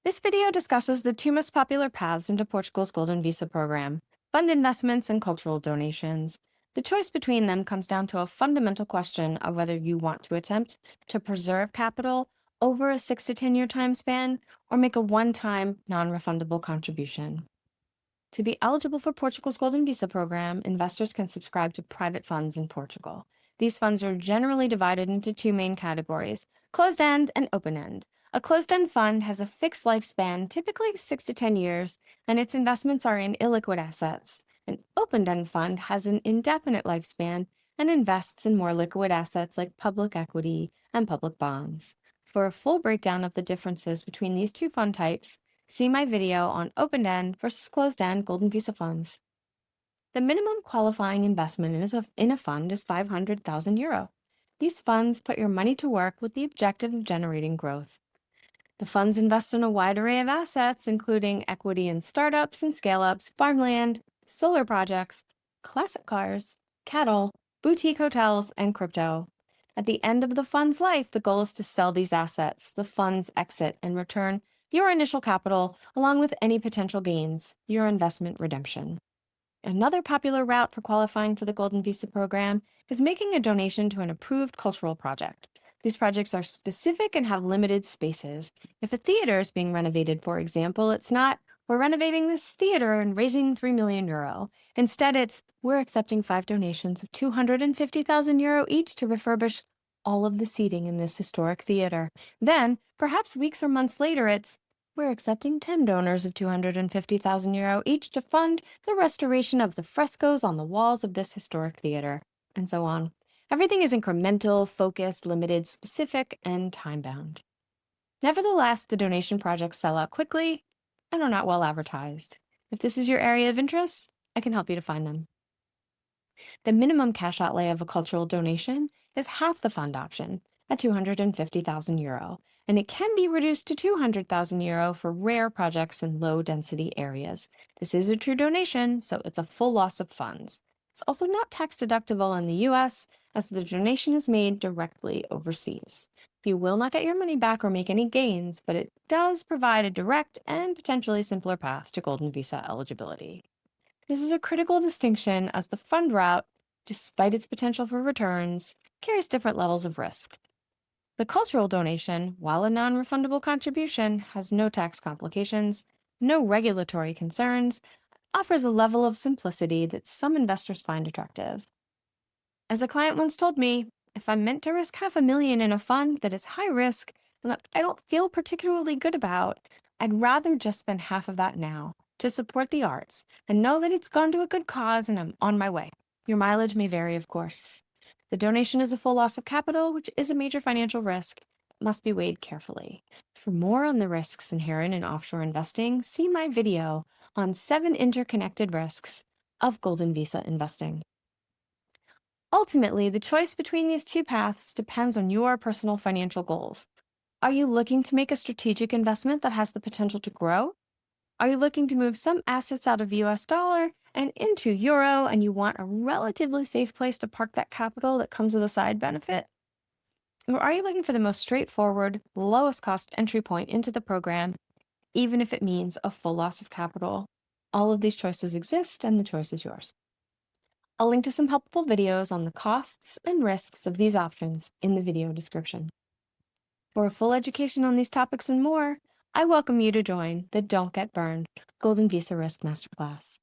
This video discusses the two most popular paths into Portugal's Golden Visa program, fund investments and cultural donations. The choice between them comes down to a fundamental question of whether you want to attempt to preserve capital over a 6 to 10 year time span or make a one-time, non-refundable contribution. To be eligible for Portugal's Golden Visa program, investors can subscribe to private funds in Portugal. These funds are generally divided into two main categories: closed-end and open-end. A closed-end fund has a fixed lifespan, typically 6 to 10 years, and its investments are in illiquid assets. An open-end fund has an indefinite lifespan and invests in more liquid assets like public equity and public bonds. For a full breakdown of the differences between these two fund types, see my video on open-end versus closed-end Golden Visa funds. The minimum qualifying investment in a fund is €500,000. These funds put your money to work with the objective of generating growth. The funds invest in a wide array of assets, including equity in startups and scale-ups, farmland, solar projects, classic cars, cattle, boutique hotels, and crypto. At the end of the fund's life, the goal is to sell these assets, the fund's exit, and return your initial capital, along with any potential gains, your investment redemption. Another popular route for qualifying for the Golden Visa program is making a donation to an approved cultural project. These projects are specific and have limited spaces. If a theater is being renovated, for example, it's not, "We're renovating this theater and raising €3 million." Instead, it's, "We're accepting 5 donations of €250,000 each to refurbish all of the seating in this historic theater." Then, perhaps weeks or months later, it's, "We're accepting 10 donors of €250,000 each to fund the restoration of the frescoes on the walls of this historic theater," and so on. Everything is incremental, focused, limited, specific, and time-bound. Nevertheless, the donation projects sell out quickly and are not well advertised. If this is your area of interest, I can help you to find them. The minimum cash outlay of a cultural donation is half the fund option, at €250,000, and it can be reduced to €200,000 for rare projects in low-density areas. This is a true donation, so it's a full loss of funds. It's also not tax-deductible in the US, as the donation is made directly overseas. You will not get your money back or make any gains, but it does provide a direct and potentially simpler path to Golden Visa eligibility. This is a critical distinction as the fund route, despite its potential for returns, carries different levels of risk. The cultural donation, while a non-refundable contribution, has no tax complications, no regulatory concerns, offers a level of simplicity that some investors find attractive. As a client once told me, "If I'm meant to risk $500,000 in a fund that is high risk and that I don't feel particularly good about, I'd rather just spend half of that now to support the arts and know that it's gone to a good cause and I'm on my way." Your mileage may vary, of course. The donation is a full loss of capital, which is a major financial risk. It must be weighed carefully. For more on the risks inherent in offshore investing, see my video on 7 interconnected risks of Golden Visa investing. Ultimately, the choice between these two paths depends on your personal financial goals. Are you looking to make a strategic investment that has the potential to grow? Are you looking to move some assets out of US dollar and into euro, and you want a relatively safe place to park that capital that comes with a side benefit? Or are you looking for the most straightforward, lowest cost entry point into the program, even if it means a full loss of capital? All of these choices exist, and the choice is yours. I'll link to some helpful videos on the costs and risks of these options in the video description. For a full education on these topics and more, I welcome you to join the Don't Get Burned Golden Visa Risk Masterclass.